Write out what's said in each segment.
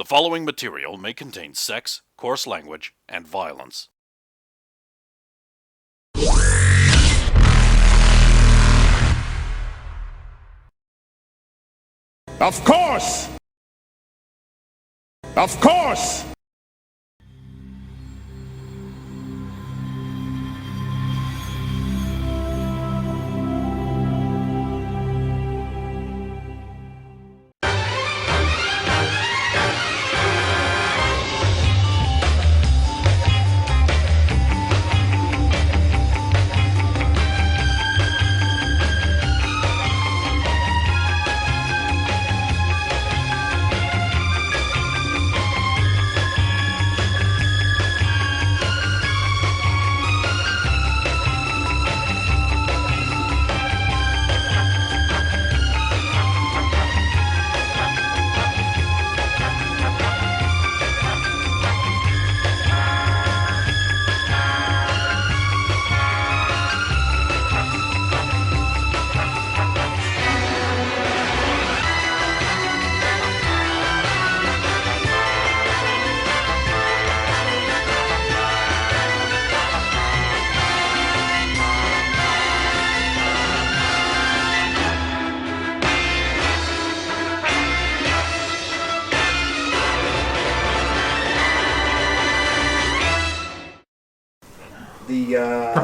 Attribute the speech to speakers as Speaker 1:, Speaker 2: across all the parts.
Speaker 1: following material may contain sex, coarse language, and violence.
Speaker 2: Of course! Of course!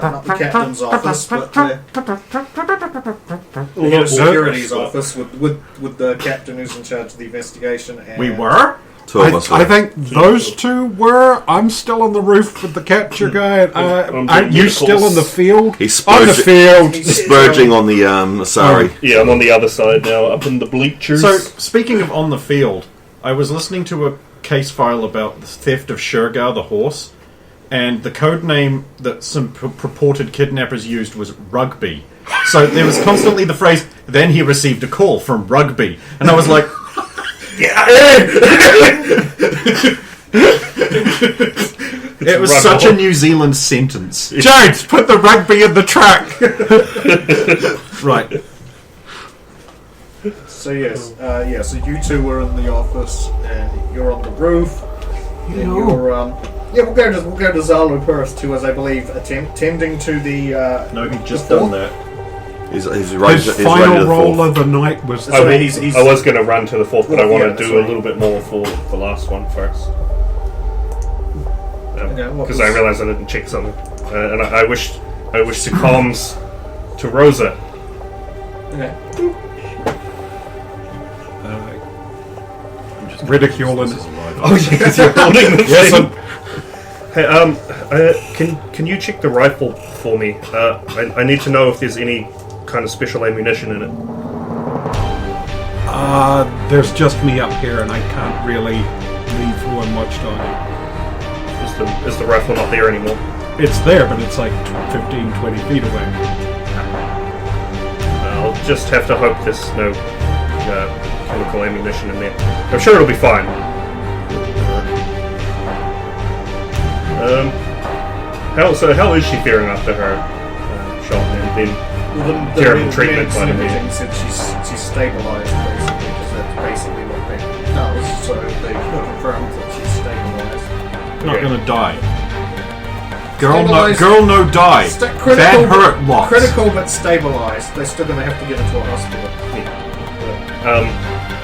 Speaker 3: Not the captain's office, but the head of security's office with the captain who's in charge of the investigation. And
Speaker 4: we were?
Speaker 5: Two of us.
Speaker 4: I think those two were. I'm still on the roof with the capture guy. Aren't you still in the field?
Speaker 5: He's
Speaker 4: on the field.
Speaker 5: Spurging on the Asari.
Speaker 6: Yeah, I'm on the other side now, up in the bleachers.
Speaker 4: So, speaking of on the field, I was listening to a case file about the theft of Shergar the horse, and the code name that some purported kidnappers used was Rugby. So there was constantly the phrase, then he received a call from Rugby. And I was like, it was such a New Zealand sentence. Jones, put the rugby in the truck! Right.
Speaker 3: So yes, so you two were in the office, and you're on the roof. And you're, we'll go to Zalu first, who was, I believe, attending to the.
Speaker 4: No, he'd just done that.
Speaker 5: His
Speaker 4: final roll of the night was.
Speaker 6: I was going to run to the fourth, but I want to do a little bit more for the last one first. Because I realised I didn't check something, and I wish to comms to Rosa.
Speaker 3: Okay.
Speaker 4: Ridiculing.
Speaker 6: Oh, because you're holding the thing. Hey, can you check the rifle for me? I need to know if there's any kind of special ammunition in it.
Speaker 4: There's just me up here, and I can't really leave one much time.
Speaker 6: Is the rifle not there anymore?
Speaker 4: It's there, but it's like 15, 20 feet away.
Speaker 6: I'll just have to hope there's no chemical ammunition in there. I'm sure it'll be fine. How is she faring after her shot and then terrible treatment by the
Speaker 3: meeting said she's stabilised, basically, because that's basically what they does. So they confirmed that she's stabilised.
Speaker 4: Not gonna die. Girl no die. Bad hurt lots.
Speaker 3: Critical but stabilised. They're still gonna have to get her to a hospital.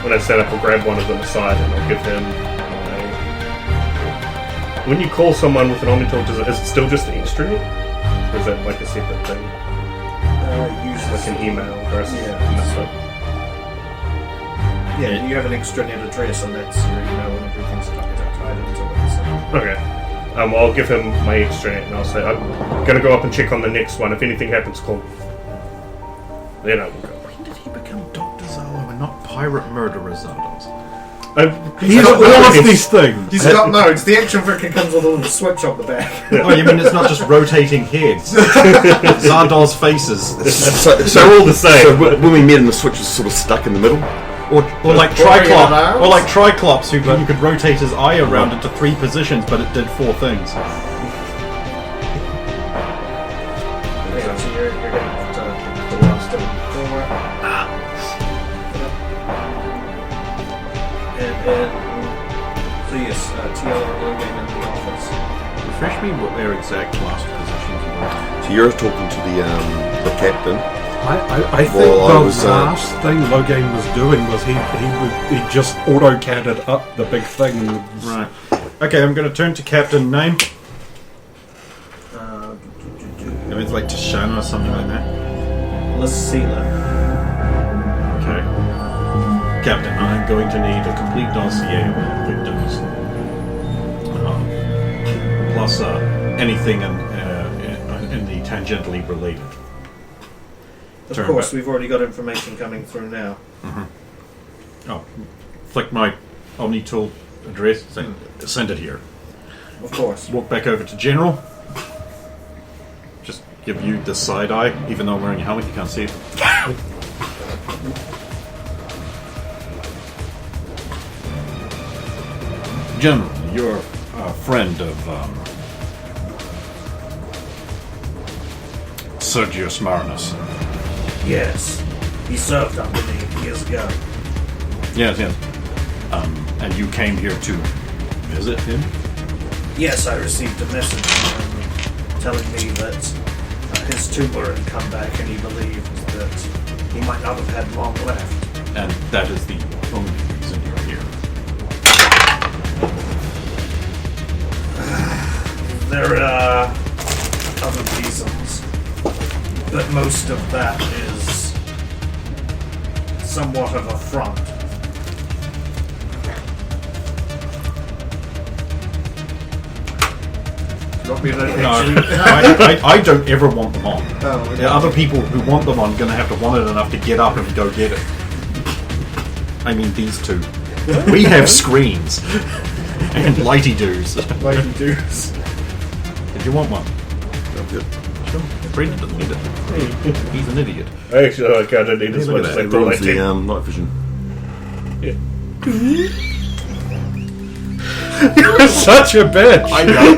Speaker 6: When I set up, I'll grab one of them aside and I'll give him. When you call someone with an omnitor, is it still just the extranet? Or is that like a separate thing?
Speaker 3: Usually
Speaker 6: like an email address.
Speaker 3: Yeah, you have an extranet address and that's your email and everything's tied into it. So.
Speaker 6: Okay. I'll give him my extranet and I'll say, I'm going to go up and check on the next one. If anything happens, call. Then I will go.
Speaker 4: When did he become Dr. Zalo and not Pirate Murderer Zardos?
Speaker 6: He's
Speaker 4: got all of these things.
Speaker 3: He's got nodes. The action figure comes with a little switch on the back.
Speaker 4: Yeah. Oh, you mean it's not just rotating heads? Zardos faces.
Speaker 6: They're all the same.
Speaker 5: So when we met him, the switch was sort of stuck in the middle.
Speaker 4: Or like Triclops, who you could rotate his eye around into 3 positions, but it did 4 things.
Speaker 3: So you're getting to the last 4. And then So yes, TL or low game in the office.
Speaker 4: Refresh me what their exact last positions were.
Speaker 5: So you're talking to the captain.
Speaker 2: I think
Speaker 5: Well, I
Speaker 2: the
Speaker 5: was,
Speaker 2: last thing Logan was doing was he just auto-CAD'd up the big thing.
Speaker 4: Right. Okay, I'm going to turn to Captain. Name? Maybe it's like Tashana or something like that.
Speaker 3: Lucila.
Speaker 4: Okay. Captain, I'm going to need a complete dossier of all victims. Plus anything in the tangentially related.
Speaker 3: Of
Speaker 4: Turn
Speaker 3: course,
Speaker 4: back.
Speaker 3: we've already got information coming through now.
Speaker 4: Oh, flick my Omni tool address. Send it here.
Speaker 3: Of course.
Speaker 4: Walk back over to General. Just give you the side eye, even though I'm wearing a helmet, you can't see it. General, you're a friend of Sergius Marinus.
Speaker 3: Yes. He served under me years ago.
Speaker 4: Yes. And you came here to visit him?
Speaker 3: Yes, I received a message from him telling me that his tumor had come back and he believed that he might not have had long left.
Speaker 4: And that is the only reason you're here.
Speaker 3: There are other reasons, but most of that is somewhat of a front. Not me to actually.
Speaker 4: I don't ever want them on.
Speaker 3: Oh, okay.
Speaker 4: There are other people who want them on going to have to want it enough to get up and go get it. I mean, these two. We have screens and lighty-doos.
Speaker 3: Like dudes.
Speaker 4: Did you want one?
Speaker 5: I'm good.
Speaker 4: Sure. Brandon doesn't need it. He's an idiot.
Speaker 6: Actually, I don't need as
Speaker 4: Look
Speaker 6: much
Speaker 4: at
Speaker 6: as
Speaker 4: that.
Speaker 6: I thought I
Speaker 5: Ruins the
Speaker 6: did.
Speaker 5: night vision.
Speaker 6: You're such a bitch.
Speaker 4: I know.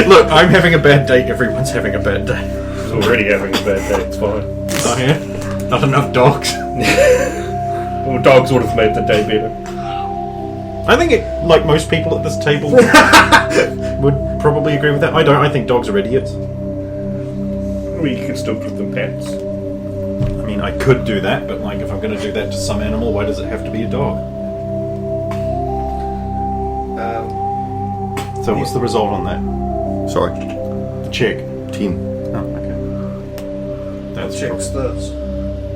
Speaker 4: Look, I'm having a bad day. Everyone's having a bad day.
Speaker 6: He's already having a bad day. It's fine.
Speaker 4: Oh, yeah? Not enough dogs.
Speaker 6: Well, dogs would have made the day better.
Speaker 4: I think, like most people at this table, would probably agree with that. I don't. I think dogs are idiots.
Speaker 6: I mean, you can still give them pets.
Speaker 4: I mean, I could do that, but like, if I'm going to do that to some animal, why does it have to be a dog? So what's the result on that?
Speaker 5: Sorry.
Speaker 4: The check.
Speaker 5: 10.
Speaker 4: Oh, okay. That's
Speaker 3: Checks this.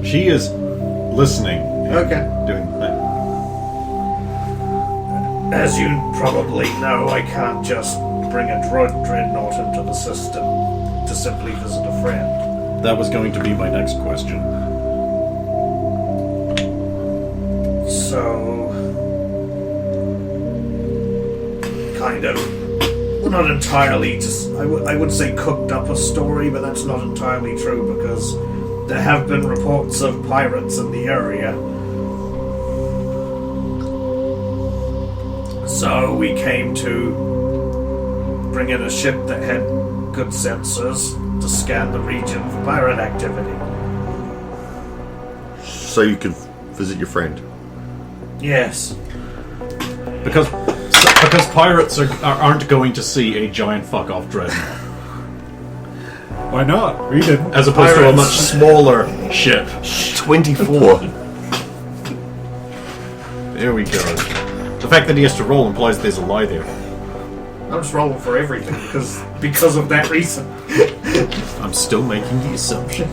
Speaker 4: She is listening. And
Speaker 3: Okay.
Speaker 4: Doing that.
Speaker 3: As you probably know, I can't just bring a dreadnought into the system to simply visit a friend.
Speaker 4: That was going to be my next question.
Speaker 3: So, kind of, well, not entirely, just, I would say cooked up a story, but that's not entirely true because there have been reports of pirates in the area. So we came to bring in a ship that had good sensors to scan the region for pirate activity.
Speaker 5: So you can visit your friend.
Speaker 3: Yes.
Speaker 4: Because pirates aren't going to see a giant fuck-off dreadnought.
Speaker 2: Why not? We didn't.
Speaker 4: As opposed to a
Speaker 3: Pirates.
Speaker 4: much smaller ship.
Speaker 5: 24.
Speaker 4: There we go. The fact that he has to roll implies there's a lie there.
Speaker 3: I'm just rolling for everything because of that reason.
Speaker 4: I'm still making the assumption.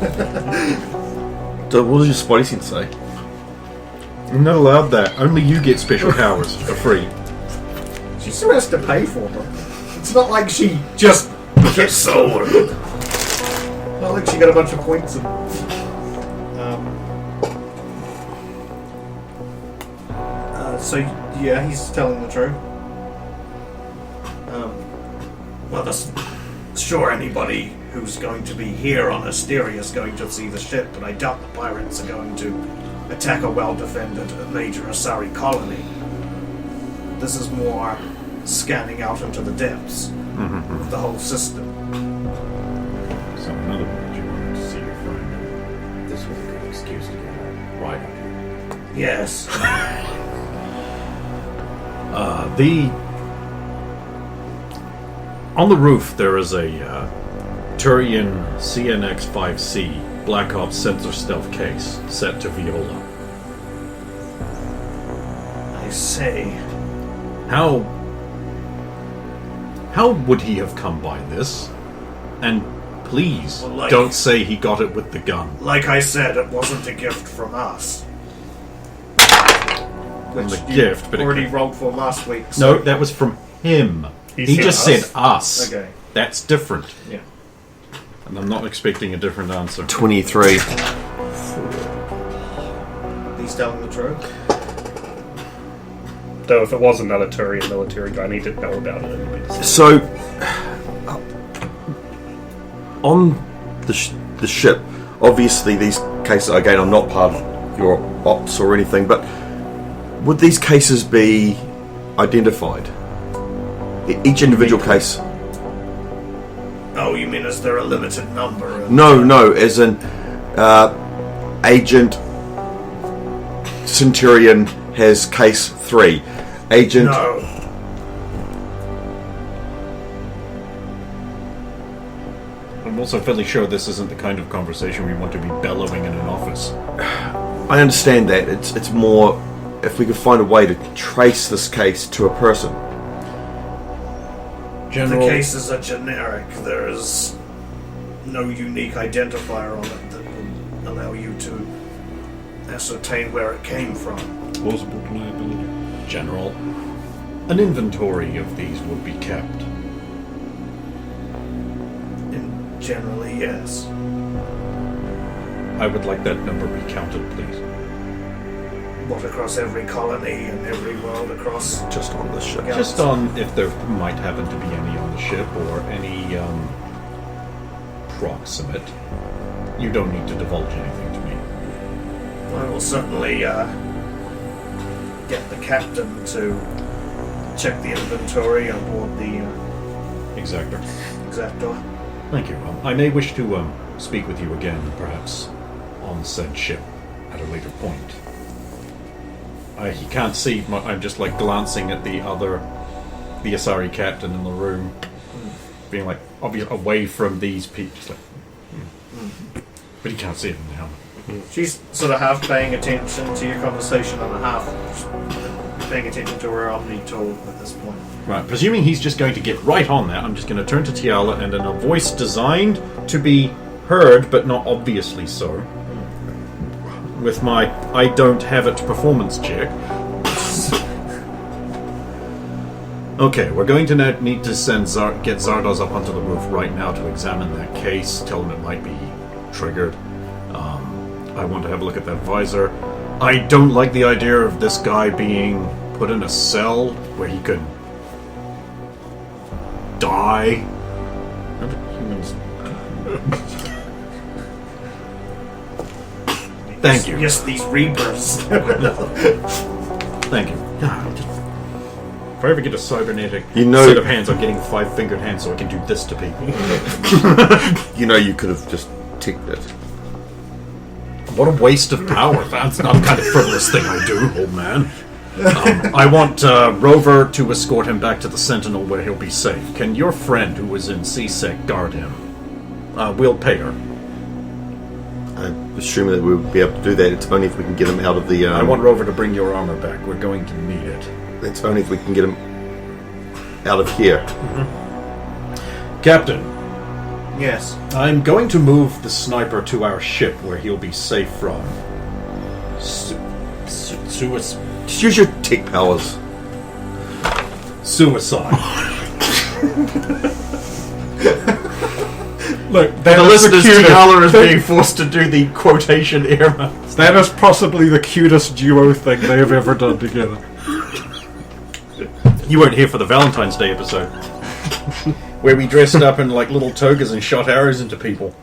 Speaker 5: So what does your spotty sense say?
Speaker 4: I'm not allowed that. Only you get special powers for free.
Speaker 3: She still has to pay for them. It's not like she just gets solar. Not like she got a bunch of points and. So yeah, he's telling the truth. Well, that's sure anybody who's going to be here on Asteria is going to see the ship, but I doubt the pirates are going to attack a well-defended major Asari colony. This is more scanning out into the depths of the whole system.
Speaker 4: So in other words, you wanted to see your friend. This was a good excuse to get right up here.
Speaker 3: Yes.
Speaker 4: The On the roof, there is a Turian CNX-5C Black Ops sensor stealth case set to Viola.
Speaker 3: I say,
Speaker 4: How would he have come by this? And please,
Speaker 3: Well,
Speaker 4: don't say he got it with the gun.
Speaker 3: like I said, it wasn't a gift from us. Which
Speaker 4: The
Speaker 3: you
Speaker 4: gift, but it
Speaker 3: already
Speaker 4: could-
Speaker 3: rolled for last week.
Speaker 4: No, that was from him.
Speaker 6: He
Speaker 4: He
Speaker 6: said
Speaker 4: just
Speaker 6: us.
Speaker 4: said us.
Speaker 3: Okay.
Speaker 4: That's different.
Speaker 3: Yeah.
Speaker 4: And I'm not expecting a different answer.
Speaker 5: 23.
Speaker 3: He's telling the truth.
Speaker 6: Though if it was another Turian military guy, I need to know about it.
Speaker 5: So, on the ship, obviously these cases, again, I'm not part of your ops or anything, but would these cases be identified? Each individual case?
Speaker 3: Oh, you mean is there a limited number?
Speaker 5: No, as in Agent Centurion has case 3. Agent...
Speaker 3: No.
Speaker 4: I'm also fairly sure this isn't the kind of conversation we want to be bellowing in an office.
Speaker 5: I understand that. It's more if we could find a way to trace this case to a person.
Speaker 3: The
Speaker 4: General,
Speaker 3: cases are generic. There's no unique identifier on it that will allow you to ascertain where it came from.
Speaker 2: Plausible deniability.
Speaker 4: General, an inventory of these would be kept.
Speaker 3: And generally, yes.
Speaker 4: I would like that number recounted, please.
Speaker 3: What, across every colony and every world across?
Speaker 5: Just on this ship.
Speaker 3: Yeah.
Speaker 4: Just on if there might happen to be any on the ship or any proximate. You don't need to divulge anything to me.
Speaker 3: I will certainly get the captain to check the inventory on board the
Speaker 4: Exactor.
Speaker 3: Exactor.
Speaker 4: Thank you. I may wish to speak with you again, perhaps on said ship at a later point. He can't see. I'm just like glancing at the Asari captain in the room, being like away from these people. Just like, but he can't see them now.
Speaker 3: She's sort of half paying attention to your conversation and half paying attention to her Omni tool at this point.
Speaker 4: Right. Presuming he's just going to get right on that, I'm just going to turn to Tiala and in a voice designed to be heard but not obviously so, with my I don't have it performance check. Okay, we're going to need to send get Zardoz up onto the roof right now to examine that case, tell him it might be triggered. I want to have a look at that visor. I don't like the idea of this guy being put in a cell where he could die. How do humans... Thank you.
Speaker 3: Yes, these Reapers.
Speaker 4: Thank you. If I ever get a cybernetic
Speaker 5: You
Speaker 4: set of hands, I'm getting 5-fingered hands so I can do this to people.
Speaker 5: You could have just ticked it.
Speaker 4: What a waste of power. That's not the kind of frivolous thing I do, old man. I want Rover to escort him back to the Sentinel where he'll be safe. Can your friend who was in CSEC guard him? We'll pay her.
Speaker 5: I'm assuming that we would be able to do that. It's only if we can get him out of the...
Speaker 4: I want Rover to bring your armor back. We're going to need it.
Speaker 5: It's only if we can get him out of here.
Speaker 4: Captain,
Speaker 3: Yes.
Speaker 4: I'm going to move the sniper to our ship where he'll be safe from suicide.
Speaker 5: Just use your tech powers.
Speaker 4: Suicide.
Speaker 2: Look,
Speaker 4: The
Speaker 2: that is the
Speaker 4: listeners,
Speaker 2: cutest.
Speaker 4: Tiala is being forced to do the quotation era.
Speaker 2: That is possibly the cutest duo thing they have ever done together.
Speaker 4: You weren't here for the Valentine's Day episode, where we dressed up in like little togas and shot arrows into people.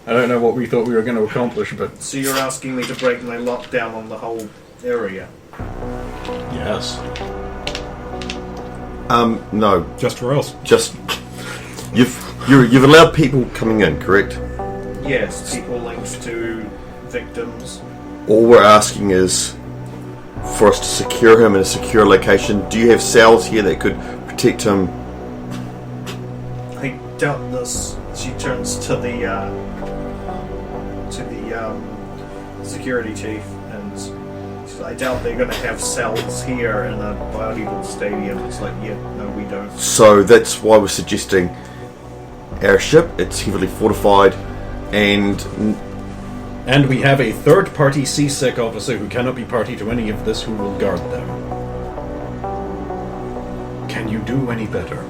Speaker 4: I don't know what we thought we were going to accomplish, but
Speaker 3: So you're asking me to break my lockdown on the whole area?
Speaker 4: yes.
Speaker 5: No.
Speaker 2: Just for us.
Speaker 5: Just... You've allowed people coming in, correct?
Speaker 3: Yes, people linked to victims.
Speaker 5: All we're asking is for us to secure him in a secure location. Do you have cells here that could protect him
Speaker 3: doubt this. She turns to the security chief, and she says, I doubt they're going to have cells here in a biodegradable stadium. It's like, yeah, no, we don't.
Speaker 5: So that's why we're suggesting our ship. It's heavily fortified, and
Speaker 4: we have a third-party CSEC officer who cannot be party to any of this who will guard them. Can you do any better?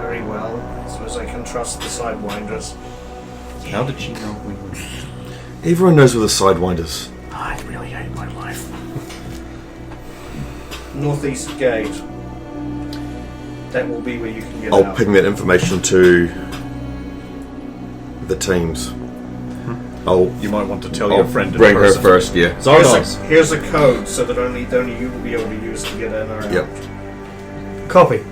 Speaker 3: Very well. I suppose I can trust the Sidewinders.
Speaker 4: How did she know we were...
Speaker 5: everyone knows we're the Sidewinders.
Speaker 4: I really hate my life.
Speaker 3: Northeast gate. That will be where you can get
Speaker 5: I'll
Speaker 3: out.
Speaker 5: ping that information to the teams.
Speaker 4: You might want to tell
Speaker 5: I'll
Speaker 4: your friend in
Speaker 5: bring her
Speaker 4: person.
Speaker 5: first. Yeah.
Speaker 4: Zardoz.
Speaker 3: Here's a code so that only you will be able to use to get in or out.
Speaker 5: Yep.
Speaker 6: Copy.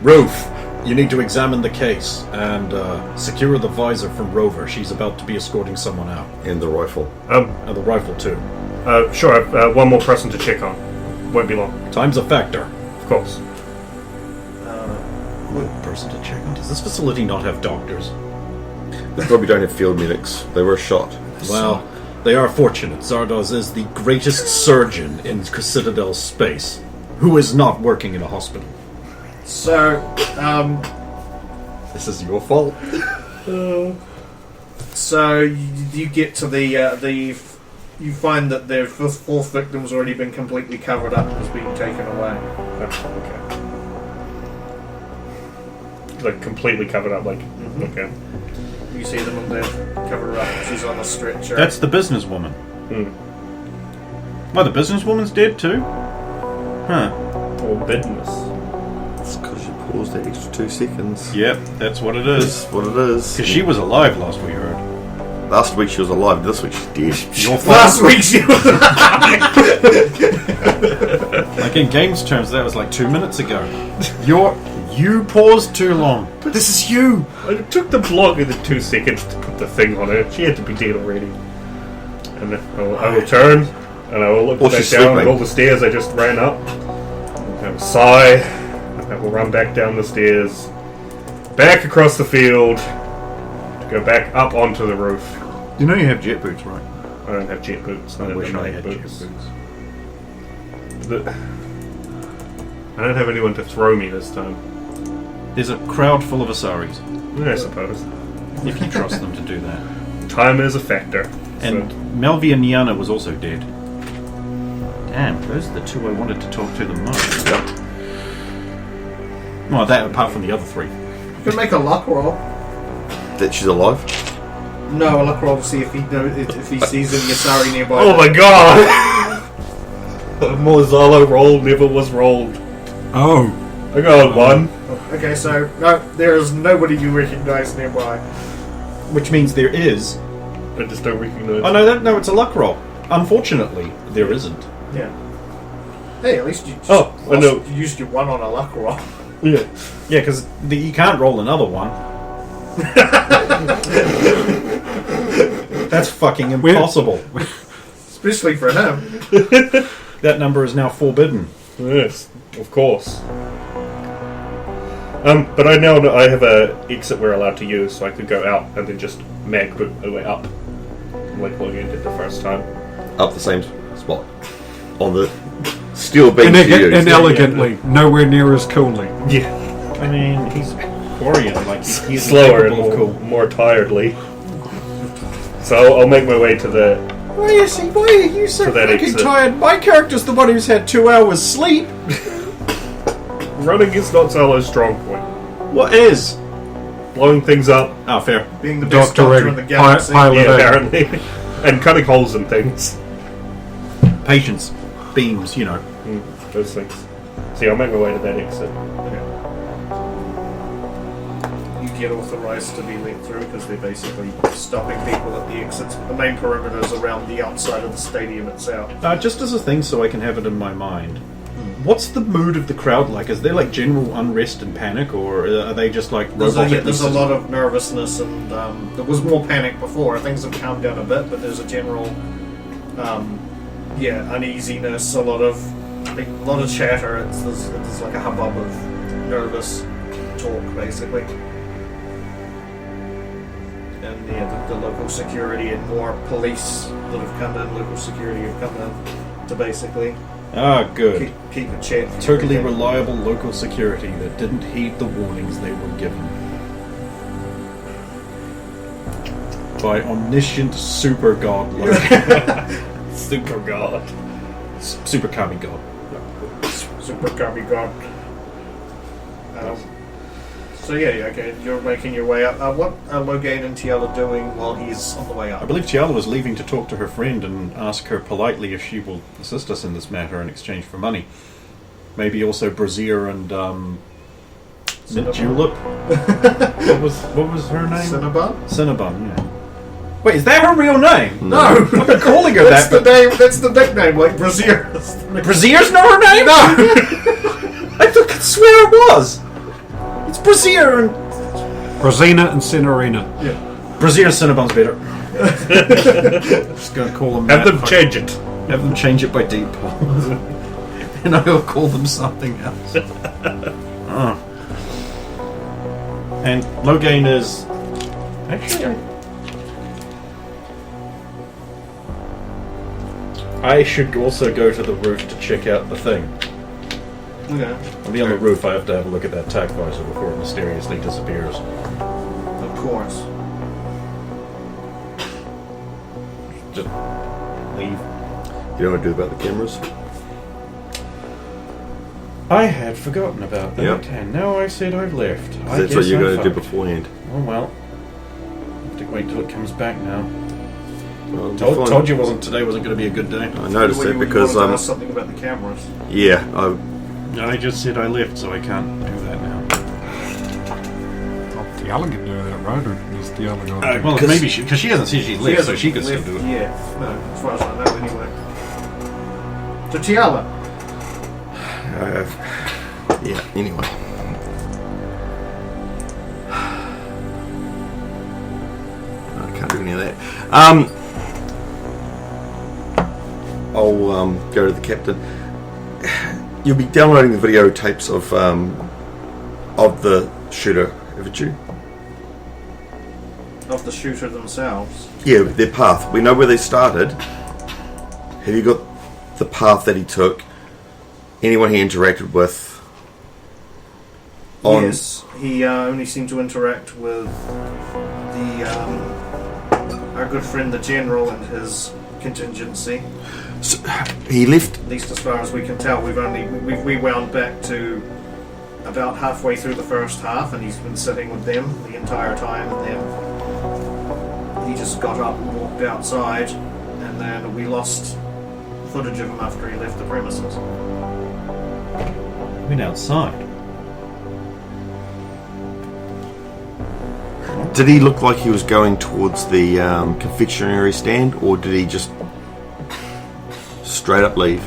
Speaker 4: Roof, you need to examine the case and secure the visor from Rover. She's about to be escorting someone out.
Speaker 5: And the rifle.
Speaker 4: And the rifle too.
Speaker 6: Sure. I've one more person to check on. Won't be long.
Speaker 4: Time's a factor.
Speaker 6: Of course.
Speaker 4: One person to check on. Does this facility not have doctors?
Speaker 5: They probably don't have field medics. They were shot.
Speaker 4: Well, they are fortunate. Zardoz is the greatest surgeon in Citadel space, who is not working in a hospital.
Speaker 3: So,
Speaker 4: This is your fault.
Speaker 3: so you get to the you find that their fourth victim's already been completely covered up and is being taken away.
Speaker 6: Okay. Like completely covered up. Like okay.
Speaker 3: You see them and they're covered up. She's on a stretcher.
Speaker 4: That's the businesswoman.
Speaker 6: Hmm.
Speaker 4: Well, the businesswoman's dead too? Huh.
Speaker 6: Or business.
Speaker 5: It's because you paused that extra 2 seconds.
Speaker 4: Yep, that's what it is.
Speaker 5: That's what it is.
Speaker 4: Because she was alive last we heard.
Speaker 5: Last week she was alive. This week she's dead.
Speaker 4: Your fault.
Speaker 3: Last week she was
Speaker 4: Like in games terms, that was like 2 minutes ago. You paused too long. This is you.
Speaker 6: It took the block of the 2 seconds to put the thing on her. She had to be dead already. And I will turn and I will look
Speaker 5: Or
Speaker 6: back
Speaker 5: she's
Speaker 6: down
Speaker 5: sleeping.
Speaker 6: at all the stairs I just ran up. I will sigh. And I will run back down the stairs, back across the field, to go back up onto the roof.
Speaker 4: You know you have jet boots, right?
Speaker 6: I don't have jet boots.
Speaker 4: I
Speaker 6: have
Speaker 4: wish I
Speaker 6: night
Speaker 4: had jet boots.
Speaker 6: I don't have anyone to throw me this time.
Speaker 4: There's a crowd full of Asaris,
Speaker 6: I suppose.
Speaker 4: if you trust them to do that.
Speaker 6: Time is a factor.
Speaker 4: And Melvia Niana was also dead. Damn, those are the two I wanted to talk to the most.
Speaker 5: Yep.
Speaker 4: Well, that apart from the other three.
Speaker 3: You can make a luck roll.
Speaker 5: That she's alive.
Speaker 3: No, a luck roll to see if he sees any Yasari nearby.
Speaker 6: Oh my god! Morzalo roll never was rolled.
Speaker 2: Oh.
Speaker 6: I got one.
Speaker 3: Okay, so no, there is nobody you recognize nearby.
Speaker 4: Which means there is.
Speaker 6: I just don't recognize.
Speaker 4: Oh no, it's a luck roll. Unfortunately, there isn't.
Speaker 3: Yeah. Hey, at least you just
Speaker 6: I know.
Speaker 3: you used your one on a luck roll.
Speaker 6: Yeah.
Speaker 4: Yeah, because you can't roll another one. That's fucking impossible.
Speaker 3: Especially for him.
Speaker 4: That number is now forbidden.
Speaker 6: Yes, of course. But I now know I have a exit we're allowed to use, so I could go out and then just mag boot my way up, like what I did the first time.
Speaker 5: Up the same spot. On the steel beam you used.
Speaker 2: Inelegantly. Nowhere near as coolly.
Speaker 6: Yeah,
Speaker 4: I mean, he's Quarian, like he's
Speaker 6: slower and
Speaker 4: capable of cool.
Speaker 6: more tiredly. So I'll make my way to the.
Speaker 4: Why are you so
Speaker 6: To that
Speaker 4: fucking
Speaker 6: exit.
Speaker 4: tired? My character's the one who's had 2 hours sleep.
Speaker 6: Running is not Solo's strong point.
Speaker 4: What is?
Speaker 6: Blowing things up,
Speaker 4: Ah, fair.
Speaker 3: Being the best doctor in the galaxy.
Speaker 2: Pilot
Speaker 6: yeah,
Speaker 2: A.
Speaker 6: apparently, and cutting holes in things.
Speaker 4: Patience. Beams, you know.
Speaker 6: Those things. See, I'll make my way to that exit.
Speaker 3: You get authorized to be let through because they're basically stopping people at the exits. The main perimeter is around the outside of the stadium itself.
Speaker 4: Just as a thing so I can have it in my mind. What's the mood of the crowd like? Is there like general unrest and panic, or are they just like
Speaker 3: There's
Speaker 4: robotic?
Speaker 3: a lot of nervousness, and there was more panic before. Things have calmed down a bit, but there's a general, uneasiness. A lot of chatter. There's like a hubbub of nervous talk, basically. And yeah, the local security and more police that have come in, local security have come in to basically
Speaker 4: Good.
Speaker 3: keep a check.
Speaker 4: Totally reliable local security that didn't heed the warnings they were given. By omniscient super god Logan.
Speaker 6: Super god.
Speaker 4: Super kami god.
Speaker 3: Super Gummy God. So yeah, okay, you're making your way up. What are Logan and Tiala doing while he's on the way up?
Speaker 4: I believe Tiala was leaving to talk to her friend and ask her politely if she will assist us in this matter in exchange for money. Maybe also Brazier and
Speaker 3: Cinnabon?
Speaker 4: Julep. what was her name?
Speaker 3: Cinnabon?
Speaker 4: Cinnabon, yeah. Wait, is that her real name?
Speaker 3: No!
Speaker 4: I've been calling her
Speaker 3: That's
Speaker 4: that.
Speaker 3: the name, that's the nickname, like Brazier.
Speaker 4: Brazier's not her name?
Speaker 3: No!
Speaker 4: I swear it was. It's Brazier and
Speaker 2: Rosina and Cinerina.
Speaker 3: Yeah.
Speaker 4: Brazier and Cinnabon's better. Just gonna call them.
Speaker 6: Have
Speaker 4: that.
Speaker 6: them change it.
Speaker 4: Have them change it by default, and I'll call them something else. And Logain is actually. I should also go to the roof to check out the thing.
Speaker 3: Okay.
Speaker 4: I'll be on the roof. I have to have a look at that tack visor before it mysteriously disappears.
Speaker 3: Of course.
Speaker 4: Just leave.
Speaker 5: You know what to do about the cameras?
Speaker 4: I had forgotten about that,
Speaker 5: Yep.
Speaker 4: and now I said I've left.
Speaker 5: That's what you're going to do beforehand.
Speaker 4: Oh well. I have to wait till it comes back now.
Speaker 5: Well,
Speaker 4: Told you today wasn't going to be a good day.
Speaker 5: I noticed that because
Speaker 3: you wanted to ask something about the cameras.
Speaker 5: yeah,
Speaker 4: I just said I left, so I can't do that now.
Speaker 2: Oh, Tiala can do that, right? Or is Tiala going to
Speaker 4: Well, maybe because she hasn't said she left, so she could still
Speaker 3: Left-
Speaker 4: do it.
Speaker 3: Yeah, no, as far as I know, anyway. So Tiala,
Speaker 5: yeah. Anyway, I can't do any of that. I'll go to the captain. You'll be downloading the videotapes of the shooter, haven't you?
Speaker 3: of the shooter themselves.
Speaker 5: Yeah, their path. We know where they started. Have you got the path that he took? Anyone he interacted with?
Speaker 3: Yes, he only seemed to interact with our good friend the General and his contingency.
Speaker 5: So, he left.
Speaker 3: At least as far as we can tell, we've wound back to about halfway through the first half, and he's been sitting with them the entire time, and then he just got up and walked outside, and then we lost footage of him after he left the premises.
Speaker 4: Went outside.
Speaker 5: Did he look like he was going towards the confectionery stand, or did he just straight up leave?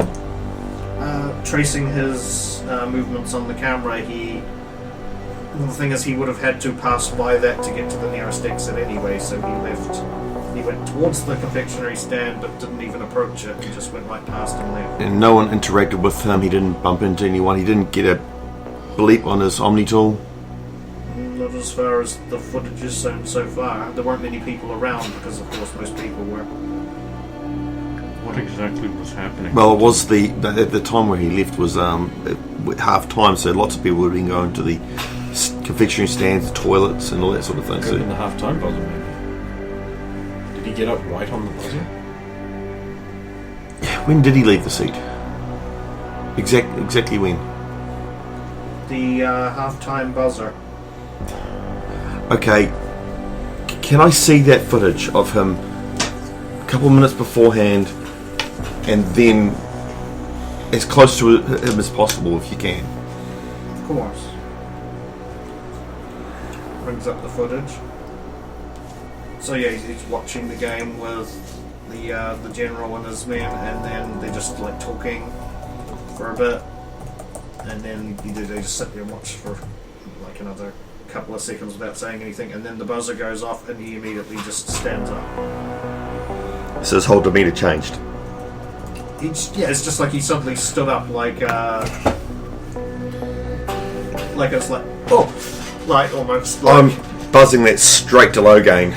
Speaker 3: Tracing his movements on the camera, the thing is, he would have had to pass by that to get to the nearest exit anyway, so he left. He went towards the confectionery stand, but didn't even approach it. He just went right past and left.
Speaker 5: And no one interacted with him. He didn't bump into anyone. He didn't get a bleep on his Omni tool.
Speaker 3: Not as far as the footage is shown so far. There weren't many people around because, of course, most people were.
Speaker 4: What exactly was happening?
Speaker 5: Well, it was at the time where he left was half time, so lots of people would have been going to the confectionery stands, toilets, and all that sort of thing.
Speaker 4: Could have been
Speaker 5: So,
Speaker 4: the half-time buzzer, maybe. Did he get up right on the buzzer?
Speaker 5: when did he leave the seat? Exactly when?
Speaker 3: The half-time buzzer.
Speaker 5: Okay, can I see that footage of him a couple of minutes beforehand, and then as close to him as possible, if you can?
Speaker 3: Of course. Brings up the footage. So yeah, he's watching the game with the general and his men, and then they're just like talking for a bit, and then they just sit there and watch for like another couple of seconds without saying anything, and then the buzzer goes off, and he immediately just stands up.
Speaker 5: So his whole demeanour changed.
Speaker 3: It's just like he suddenly stood up, like it's like, oh, like almost like
Speaker 5: I'm buzzing that straight to low gain.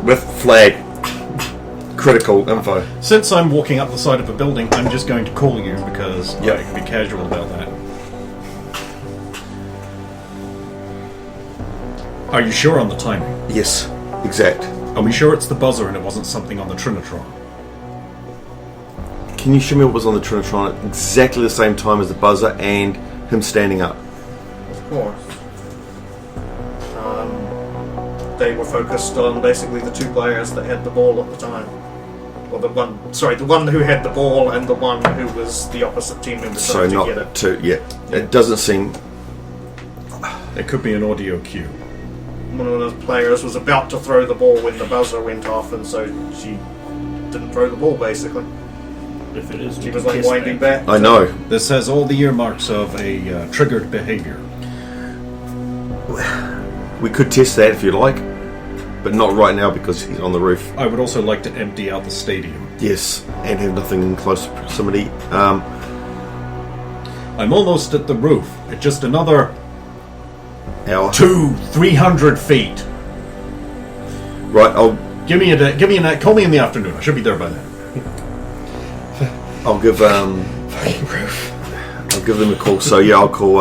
Speaker 5: With flag. Critical info.
Speaker 4: Since I'm walking up the side of a building, I'm just going to call you because
Speaker 5: Yep.
Speaker 4: I can be casual about that. Are you sure on the timing?
Speaker 5: Yes, exact.
Speaker 4: Are we sure it's the buzzer and it wasn't something on the Trinitron?
Speaker 5: Can you show me what was on the Trinitron at exactly the same time as the buzzer and him standing up?
Speaker 3: of course. They were focused on basically the 2 players that had the ball at the time. Or the one who had the ball and the one who was the opposite team member
Speaker 5: So
Speaker 3: trying to
Speaker 5: not
Speaker 3: get it.
Speaker 5: two. Yeah, it doesn't seem.
Speaker 4: It could be an audio cue.
Speaker 3: One of the players was about to throw the ball when the buzzer went off, and so she didn't throw the ball basically.
Speaker 6: If it is,
Speaker 3: She was like winding back.
Speaker 5: I know.
Speaker 4: This has all the earmarks of a triggered behavior.
Speaker 5: We could test that if you like, but not right now because he's on the roof.
Speaker 4: I would also like to empty out the stadium.
Speaker 5: Yes, and have nothing in close proximity.
Speaker 4: I'm almost at the roof. It's just another
Speaker 5: Hour.
Speaker 4: 300 feet.
Speaker 5: Right, I'll
Speaker 4: Give me a call me in the afternoon. I should be there by then.
Speaker 5: give
Speaker 6: fucking roof.
Speaker 5: I'll give them a call. So yeah, I'll call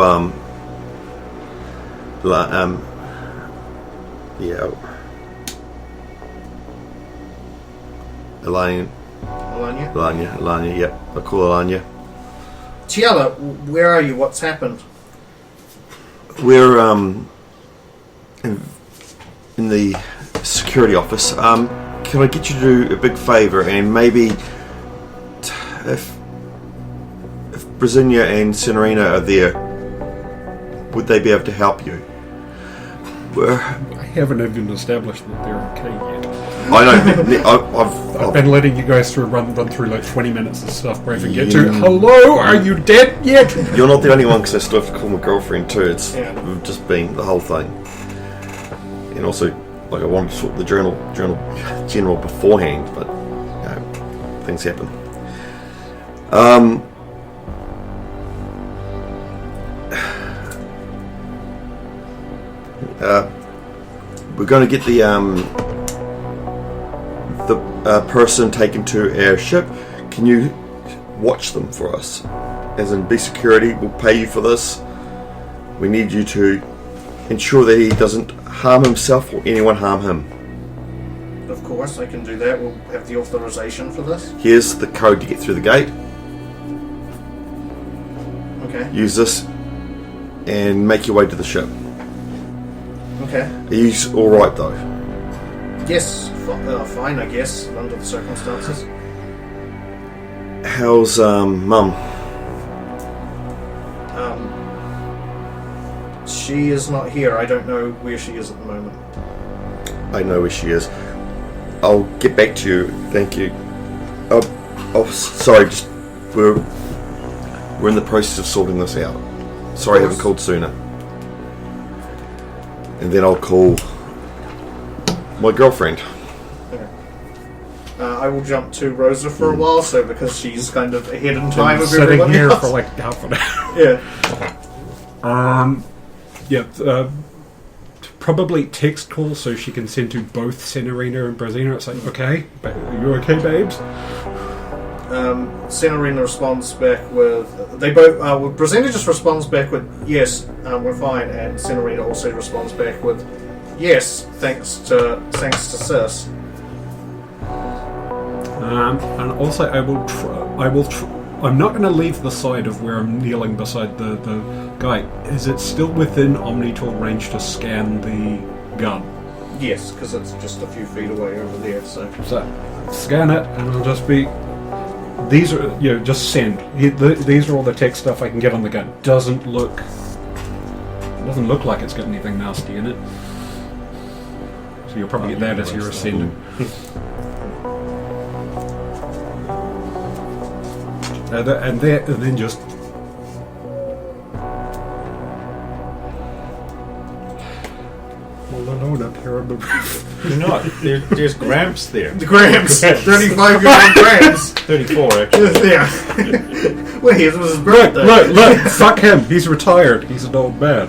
Speaker 5: yeah, Alanya. Yep, I'll call Alanya.
Speaker 3: Tiela, where are you? What's happened?
Speaker 5: We're in the security office. Can I get you to do a big favour and maybe if Brasilia and Senorina are there, would they be able to help you?
Speaker 2: I haven't even established that they're okay yet.
Speaker 5: I know.
Speaker 2: I've been letting you guys run through like 20 minutes of stuff before I even get to hello, are you dead yet?
Speaker 5: You're not the only one because I still have to call my girlfriend too. It's
Speaker 3: Yeah.
Speaker 5: just been the whole thing, and also like I wanted to sort the journal general beforehand, but things happen. We're going to get the person taken to our ship. Can you watch them for us? As in, be security. We'll pay you for this. We need you to ensure that he doesn't harm himself or anyone harm him.
Speaker 3: Of course, I can do that. We'll have the authorization for this.
Speaker 5: Here's the code to get through the gate.
Speaker 3: Okay.
Speaker 5: Use this and make your way to the ship.
Speaker 3: Okay.
Speaker 5: Are you all right though?
Speaker 3: Yes, fine, I guess, under the circumstances.
Speaker 5: How's Mum?
Speaker 3: She is not here. I don't know where she is at the moment.
Speaker 5: I know where she is. I'll get back to you. Thank you. Oh, sorry. Just we're in the process of sorting this out. Sorry, I haven't called sooner. And then I'll call my girlfriend.
Speaker 3: Okay. I will jump to Rosa for a while, so because she's kind of ahead in time of
Speaker 2: Sitting
Speaker 3: everybody
Speaker 2: here
Speaker 3: else.
Speaker 2: for like half an hour.
Speaker 3: Yeah.
Speaker 2: Probably text call so she can send to both Senorina and Brasina. It's like, okay, are you okay, babes?
Speaker 3: Senorina responds back with they both. Brasina just responds back with yes, we're fine, and Senorina also responds back with yes, thanks to Sis.
Speaker 2: And also, I'm not going to leave the side of where I'm kneeling beside the guy. Is it still within Omnitool range to scan the gun?
Speaker 3: Yes, because it's just a few feet away over there. So
Speaker 2: Scan it, and I'll just be. These are, just send. These are all the tech stuff I can get on the gun. Doesn't look like it's got anything nasty in it. So you'll probably get that as you're sending. And then just. All alone up here on the roof.
Speaker 4: You're not. There's Gramps there.
Speaker 3: Gramps, 35-year-old Gramps.
Speaker 4: 34, actually.
Speaker 3: Yeah. Wait, it was his birthday.
Speaker 2: Look, fuck him. He's retired. He's an old man.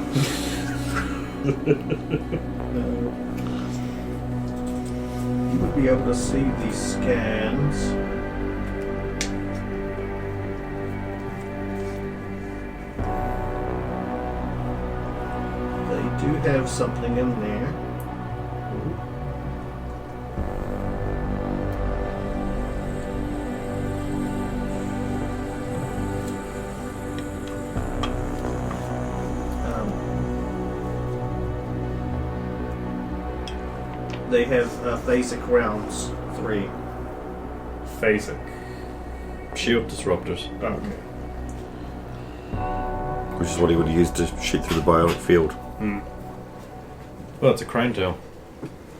Speaker 3: You would be able to see these scans. They do have something in there. They have phasic rounds 3.
Speaker 6: Phasic.
Speaker 4: Shield disruptors.
Speaker 6: Okay.
Speaker 5: Which is what he would use to shoot through the biotic field.
Speaker 4: Well, it's a crane tail.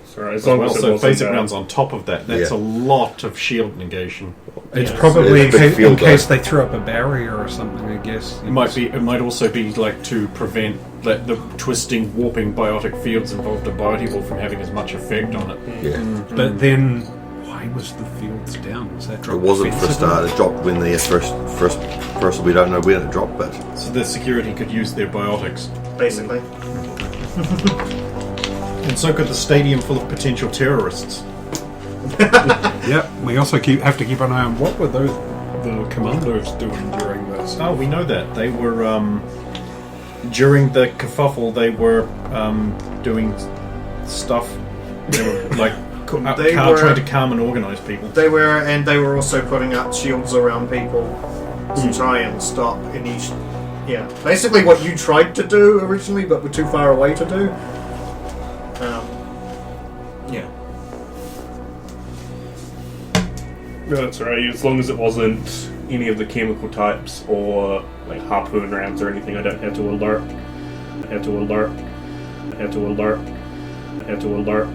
Speaker 6: Sorry, as long as it
Speaker 4: So
Speaker 6: wasn't,
Speaker 4: phasic rounds on top of that. That's
Speaker 5: Yeah.
Speaker 4: a lot of shield negation.
Speaker 2: It's probably
Speaker 5: It's a big
Speaker 2: in
Speaker 5: field,
Speaker 2: case
Speaker 5: though.
Speaker 2: they threw up a barrier or something, I guess.
Speaker 4: It might be. It might also be like to prevent the twisting, warping biotic fields involved in biotic from having as much effect on it.
Speaker 5: Yeah.
Speaker 2: But then, why was the fields down? Was that
Speaker 5: It
Speaker 2: dropped
Speaker 5: wasn't for a
Speaker 2: defensively?
Speaker 5: start. It dropped when the first. We don't know when it dropped, but
Speaker 4: So the security could use their biotics,
Speaker 3: Basically.
Speaker 4: and so could the stadium full of potential terrorists.
Speaker 2: Yep. We also have to keep an eye on what were the commandos doing during this.
Speaker 4: Oh, we know that they were during the kerfuffle. They were doing stuff. They were like
Speaker 3: They were-
Speaker 4: trying to calm and organize people.
Speaker 3: They were also putting up shields around people to try and stop any. Yeah, basically what you tried to do originally, but were too far away to do. Yeah.
Speaker 6: No, that's right. As long as it wasn't any of the chemical types or like harpoon rounds or anything, I don't have to alert. I have to alert. I have to alert. I have to alert.